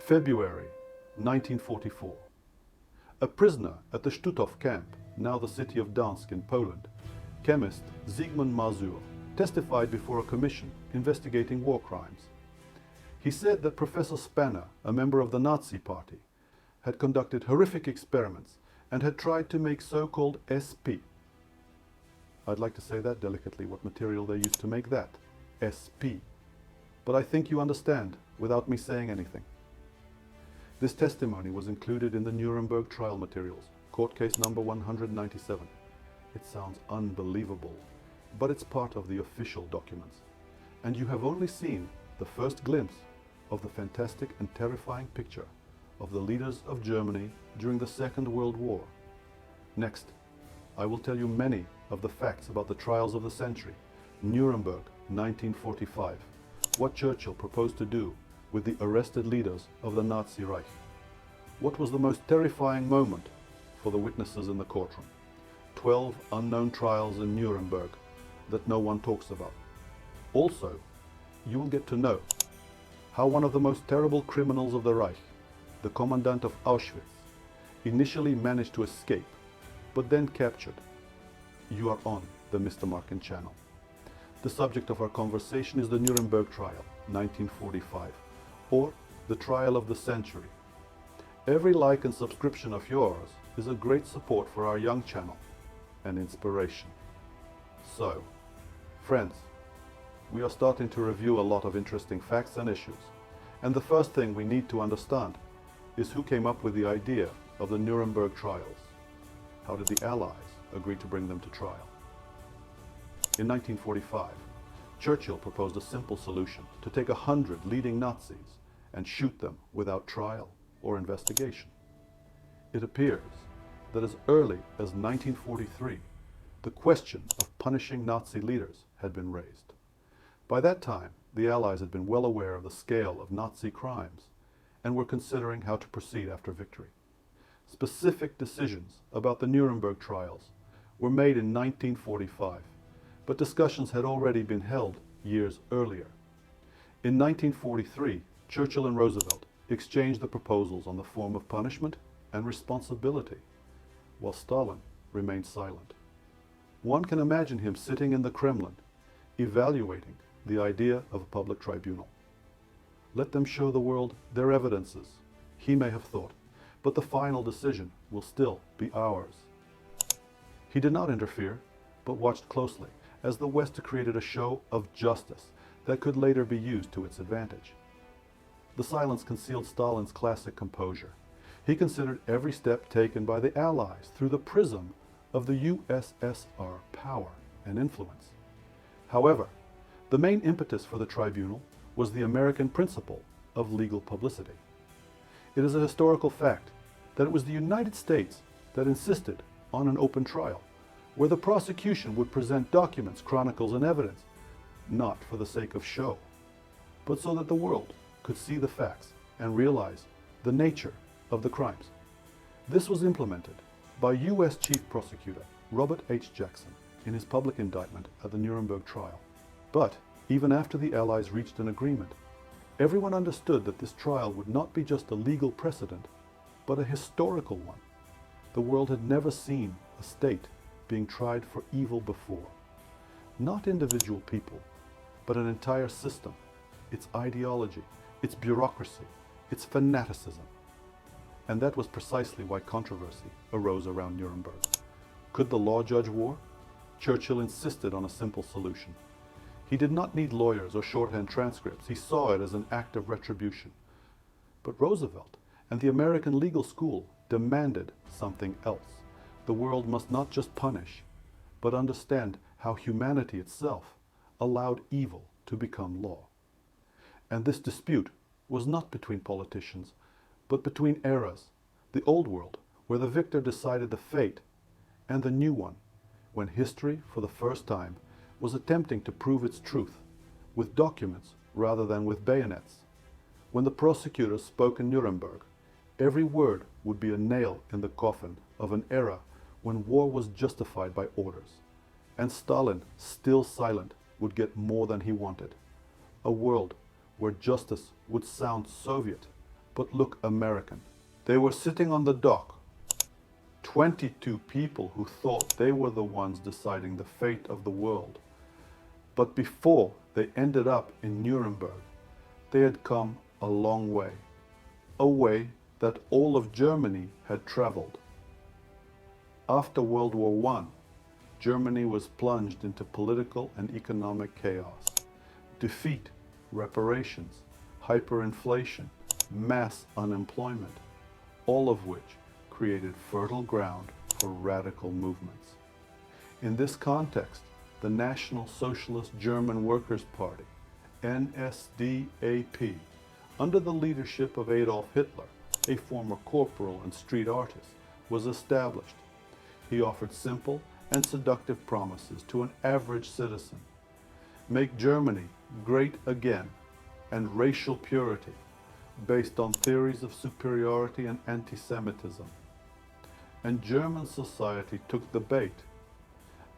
February 1944. A prisoner at the Stutthof camp, now the city of Gdansk in Poland, chemist Zygmunt Mazur testified before a commission investigating war crimes. He said that Professor Spanner, a member of the Nazi Party, had conducted horrific experiments and had tried to make so-called SP. I'd like to say that delicately, what material they used to make that, SP. But I think you understand without me saying anything. This testimony was included in the Nuremberg trial materials, court case number 197. It sounds unbelievable, but it's part of the official documents. And you have only seen the first glimpse of the fantastic and terrifying picture of the leaders of Germany during the Second World War. Next, I will tell you many of the facts about the trials of the century, Nuremberg 1945, what Churchill proposed to do with the arrested leaders of the Nazi Reich. What was the most terrifying moment for the witnesses in the courtroom? 12 unknown trials in Nuremberg that no one talks about. Also, you will get to know how one of the most terrible criminals of the Reich, the Commandant of Auschwitz, initially managed to escape, but then captured. You are on the Mr. Markin channel. The subject of our conversation is the Nuremberg Trial, 1945, or the trial of the century. Every like and subscription of yours is a great support for our young channel and inspiration. So, friends, we are starting to review a lot of interesting facts and issues, and the first thing we need to understand is who came up with the idea of the Nuremberg trials. How did the Allies agree to bring them to trial? In 1945, Churchill proposed a simple solution to take 100 leading Nazis and shoot them without trial or investigation. It appears that as early as 1943, the question of punishing Nazi leaders had been raised. By that time, the Allies had been well aware of the scale of Nazi crimes and were considering how to proceed after victory. Specific decisions about the Nuremberg trials were made in 1945, but discussions had already been held years earlier. In 1943, Churchill and Roosevelt exchanged the proposals on the form of punishment and responsibility, while Stalin remained silent. One can imagine him sitting in the Kremlin, evaluating the idea of a public tribunal. Let them show the world their evidences, he may have thought, but the final decision will still be ours. He did not interfere, but watched closely as the West created a show of justice that could later be used to its advantage. The silence concealed Stalin's classic composure. He considered every step taken by the Allies through the prism of the USSR power and influence. However, the main impetus for the tribunal was the American principle of legal publicity. It is a historical fact that it was the United States that insisted on an open trial, where the prosecution would present documents, chronicles, and evidence, not for the sake of show, but so that the world could see the facts and realize the nature of the crimes. This was implemented by U.S. Chief Prosecutor Robert H. Jackson in his public indictment at the Nuremberg trial. But even after the Allies reached an agreement, everyone understood that this trial would not be just a legal precedent, but a historical one. The world had never seen a state being tried for evil before. Not individual people, but an entire system, its ideology, its bureaucracy, its fanaticism. And that was precisely why controversy arose around Nuremberg. Could the law judge war? Churchill insisted on a simple solution. He did not need lawyers or shorthand transcripts. He saw it as an act of retribution. But Roosevelt and the American legal school demanded something else. The world must not just punish, but understand how humanity itself allowed evil to become law. And this dispute was not between politicians, but between eras, the old world, where the victor decided the fate, and the new one, when history, for the first time, was attempting to prove its truth, with documents rather than with bayonets. When the prosecutors spoke in Nuremberg, every word would be a nail in the coffin of an era when war was justified by orders, and Stalin, still silent, would get more than he wanted. A world where justice would sound Soviet, but look American. They were sitting on the dock, 22 people who thought they were the ones deciding the fate of the world. But before they ended up in Nuremberg, they had come a long way, a way that all of Germany had traveled. After World War I, Germany was plunged into political and economic chaos. Defeat, reparations, hyperinflation, mass unemployment, all of which created fertile ground for radical movements. In this context, the National Socialist German Workers' Party, NSDAP, under the leadership of Adolf Hitler, a former corporal and street artist, was established. He offered simple and seductive promises to an average citizen. Make Germany great again, and racial purity, based on theories of superiority and anti-Semitism. And German society took the bait,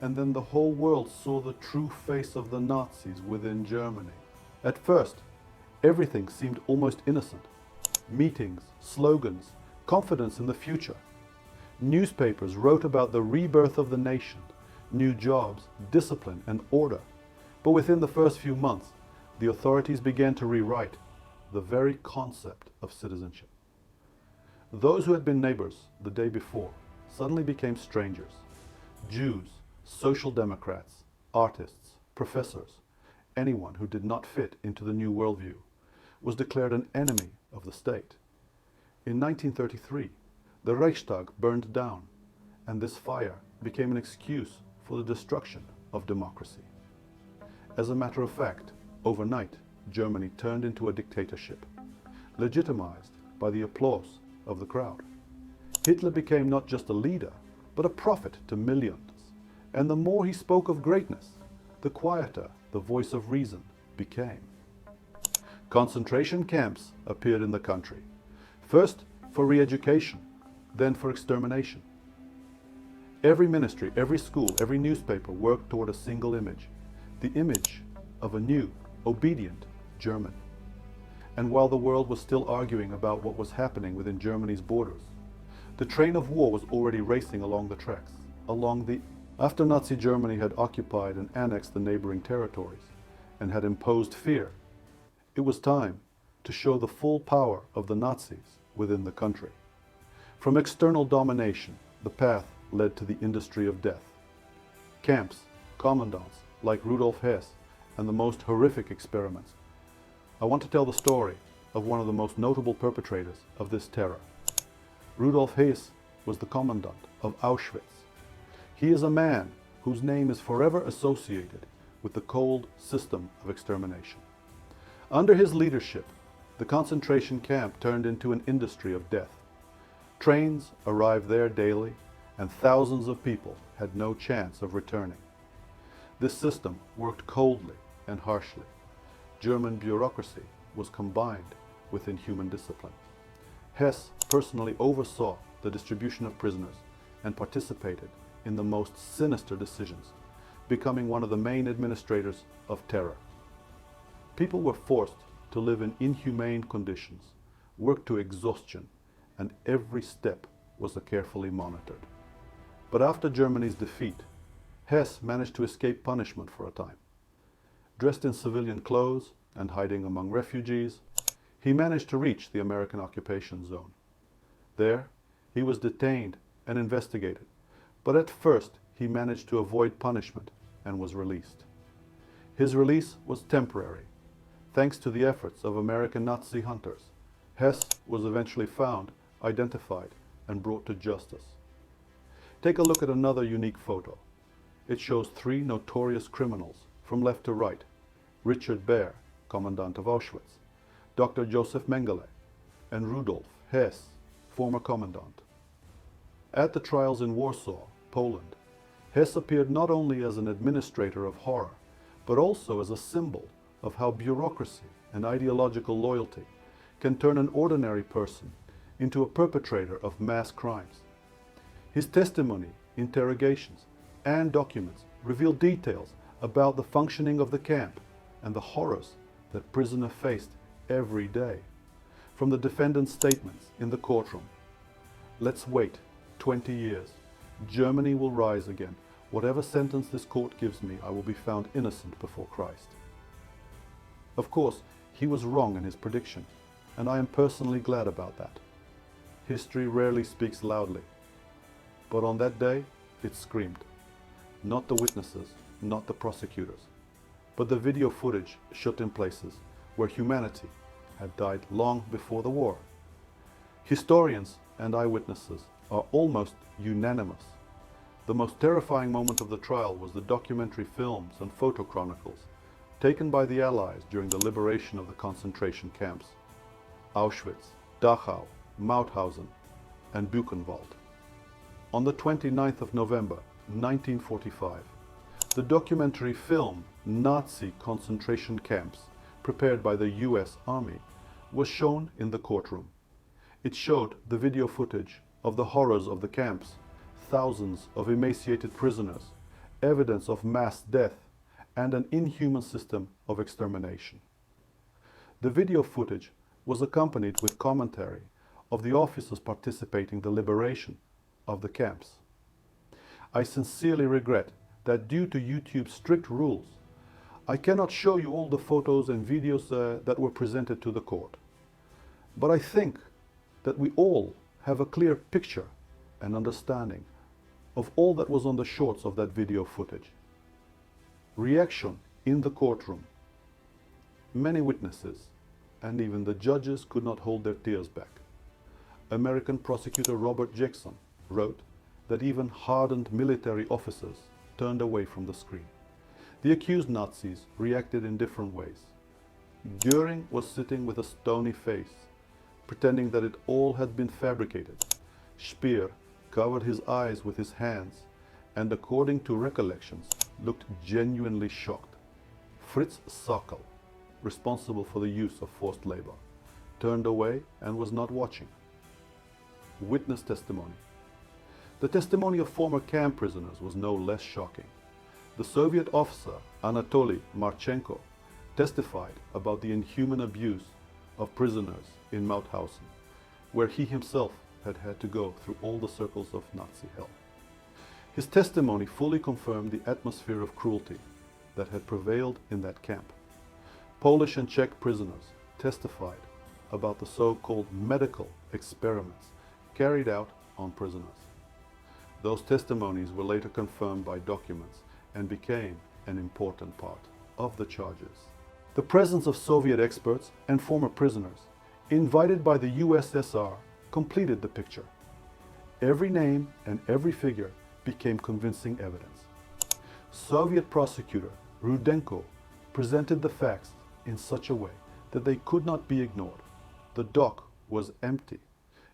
and then the whole world saw the true face of the Nazis within Germany. At first, everything seemed almost innocent. Meetings, slogans, confidence in the future. Newspapers wrote about the rebirth of the nation, new jobs, discipline, and order. But within the first few months, the authorities began to rewrite the very concept of citizenship. Those who had been neighbors the day before suddenly became strangers. Jews, social democrats, artists, professors, anyone who did not fit into the new worldview was declared an enemy of the state. In 1933, the Reichstag burned down, and this fire became an excuse for the destruction of democracy. As a matter of fact, overnight, Germany turned into a dictatorship, legitimized by the applause of the crowd. Hitler became not just a leader, but a prophet to millions, and the more he spoke of greatness, the quieter the voice of reason became. Concentration camps appeared in the country, first for re-education, then for extermination. Every ministry, every school, every newspaper worked toward a single image, the image of a new, obedient German. And while the world was still arguing about what was happening within Germany's borders, the train of war was already racing along the tracks, After Nazi Germany had occupied and annexed the neighboring territories and had imposed fear, it was time to show the full power of the Nazis within the country. From external domination, the path led to the industry of death. Camps, commandants like Rudolf Höss, and the most horrific experiments. I want to tell the story of one of the most notable perpetrators of this terror. Rudolf Höss was the commandant of Auschwitz. He is a man whose name is forever associated with the cold system of extermination. Under his leadership, the concentration camp turned into an industry of death. Trains arrived there daily, and thousands of people had no chance of returning. This system worked coldly and harshly. German bureaucracy was combined with inhuman discipline. Hess personally oversaw the distribution of prisoners and participated in the most sinister decisions, becoming one of the main administrators of terror. People were forced to live in inhumane conditions, work to exhaustion, and every step was carefully monitored. But after Germany's defeat, Hess managed to escape punishment for a time. Dressed in civilian clothes and hiding among refugees, he managed to reach the American occupation zone. There, he was detained and investigated, but at first he managed to avoid punishment and was released. His release was temporary. Thanks to the efforts of American Nazi hunters, Hess was eventually found, identified, and brought to justice. Take a look at another unique photo. It shows three notorious criminals, from left to right: Richard Baer, Commandant of Auschwitz, Dr. Joseph Mengele, and Rudolf Hess, former Commandant. At the trials in Warsaw, Poland, Hess appeared not only as an administrator of horror, but also as a symbol of how bureaucracy and ideological loyalty can turn an ordinary person into a perpetrator of mass crimes. His testimony, interrogations, and documents reveal details about the functioning of the camp and the horrors that prisoners faced every day. from the defendant's statements in the courtroom. Let's wait 20 years. Germany will rise again. Whatever sentence this court gives me, I will be found innocent before Christ. Of course, he was wrong in his prediction, and I am personally glad about that. History rarely speaks loudly, but on that day it screamed. Not the witnesses, not the prosecutors, but the video footage shot in places where humanity had died long before the war. Historians and eyewitnesses are almost unanimous. The most terrifying moment of the trial was the documentary films and photo chronicles taken by the Allies during the liberation of the concentration camps, Auschwitz, Dachau, Mauthausen, and Buchenwald. On the 29th of November, 1945, the documentary film Nazi concentration camps, prepared by the US Army, was shown in the courtroom. It showed the video footage of the horrors of the camps, thousands of emaciated prisoners, evidence of mass death, and an inhuman system of extermination. The video footage was accompanied with commentary of the officers participating in the liberation of the camps. I sincerely regret that due to YouTube's strict rules, I cannot show you all the photos and videos that were presented to the court. But I think that we all have a clear picture and understanding of all that was on the shorts of that video footage. Reaction in the courtroom. Many witnesses and even the judges could not hold their tears back. American Prosecutor Robert H wrote that even hardened military officers turned away from the screen. The accused Nazis reacted in different ways. Göring was sitting with a stony face, pretending that it all had been fabricated. Speer covered his eyes with his hands and, according to recollections, looked genuinely shocked. Fritz Sauckel, responsible for the use of forced labor, turned away and was not watching. Witness testimony. The testimony of former camp prisoners was no less shocking. The Soviet officer Anatoly Marchenko testified about the inhuman abuse of prisoners in Mauthausen, where he himself had had to go through all the circles of Nazi hell. His testimony fully confirmed the atmosphere of cruelty that had prevailed in that camp. Polish and Czech prisoners testified about the so-called medical experiments carried out on prisoners. Those testimonies were later confirmed by documents and became an important part of the charges. The presence of Soviet experts and former prisoners, invited by the USSR, completed the picture. Every name and every figure became convincing evidence. Soviet prosecutor Rudenko presented the facts in such a way that they could not be ignored. The dock was empty.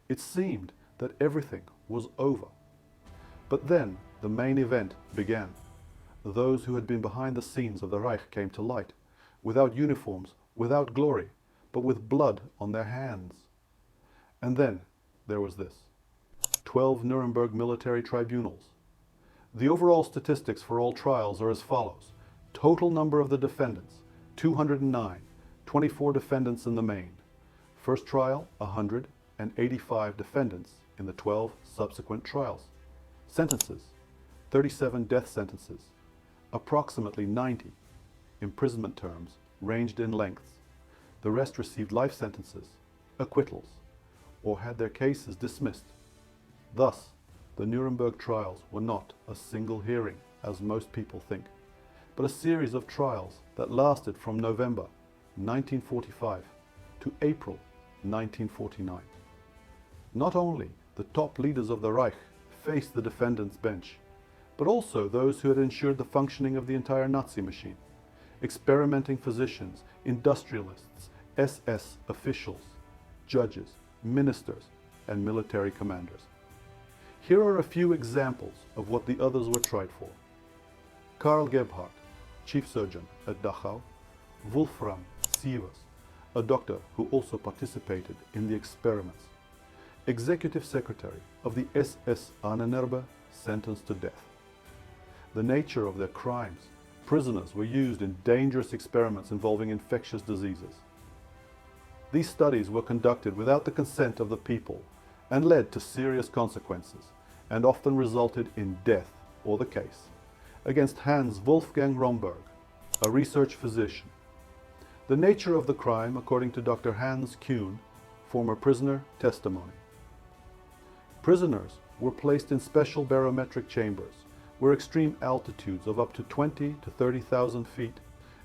It seemed that everything was over. But then the main event began. Those who had been behind the scenes of the Reich came to light, without uniforms, without glory, but with blood on their hands. And then there was this: 12 Nuremberg military tribunals. The overall statistics for all trials are as follows. Total number of the defendants, 209, 24 defendants in the main. First trial, 185 defendants in the 12 subsequent trials. Sentences, 37 death sentences, approximately 90 imprisonment terms ranged in lengths. The rest received life sentences, acquittals, or had their cases dismissed. Thus, the Nuremberg trials were not a single hearing, as most people think, but a series of trials that lasted from November 1945 to April 1949. Not only the top leaders of the Reich faced the defendants' bench, but also those who had ensured the functioning of the entire Nazi machine: experimenting physicians, industrialists, SS officials, judges, ministers, and military commanders. Here are a few examples of what the others were tried for. Karl Gebhardt, chief surgeon at Dachau; Wolfram Sievers, a doctor who also participated in the experiments; executive secretary of the SS Ahnenerbe, sentenced to death. The nature of their crimes: prisoners were used in dangerous experiments involving infectious diseases. These studies were conducted without the consent of the people and led to serious consequences, and often resulted in death, or the case, against Hans Wolfgang Romberg, a research physician. The nature of the crime, according to Dr. Hans Kohn, former prisoner, testimony. Prisoners were placed in special barometric chambers, where extreme altitudes of up to 20 to 30,000 feet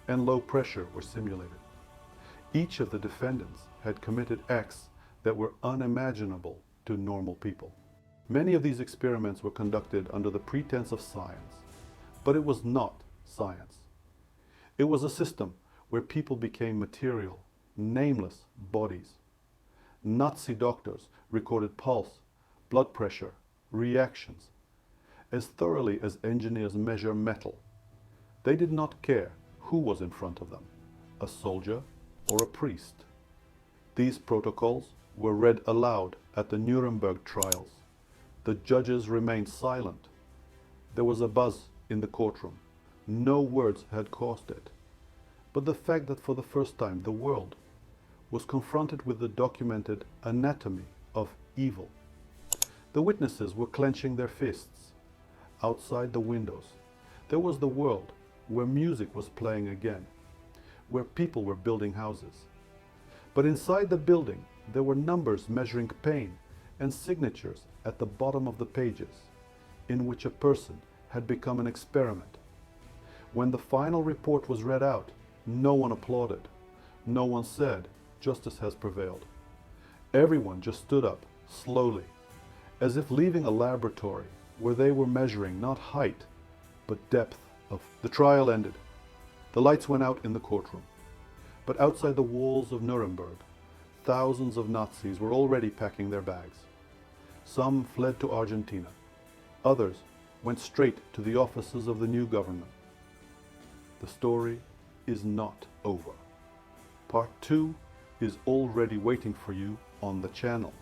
and low pressure were simulated. Each of the defendants had committed acts that were unimaginable to normal people. Many of these experiments were conducted under the pretense of science, but it was not science. It was a system where people became material, nameless bodies. Nazi doctors recorded pulse, blood pressure, reactions, as thoroughly as engineers measure metal. They did not care who was in front of them, a soldier or a priest. These protocols were read aloud at the Nuremberg Trials. The judges remained silent. There was a buzz in the courtroom. No words had caused it. But the fact that for the first time the world was confronted with the documented anatomy of evil. The witnesses were clenching their fists. Outside the windows, there was the world where music was playing again, where people were building houses. But inside the building, there were numbers measuring pain and signatures at the bottom of the pages, in which a person had become an experiment. When the final report was read out, no one applauded. No one said, "Justice has prevailed." Everyone just stood up, slowly, as if leaving a laboratory where they were measuring not height, but depth of. The trial ended. The lights went out in the courtroom. But outside the walls of Nuremberg, thousands of Nazis were already packing their bags. Some fled to Argentina. Others went straight to the offices of the new government. The story is not over. Part 2 is already waiting for you on the channel.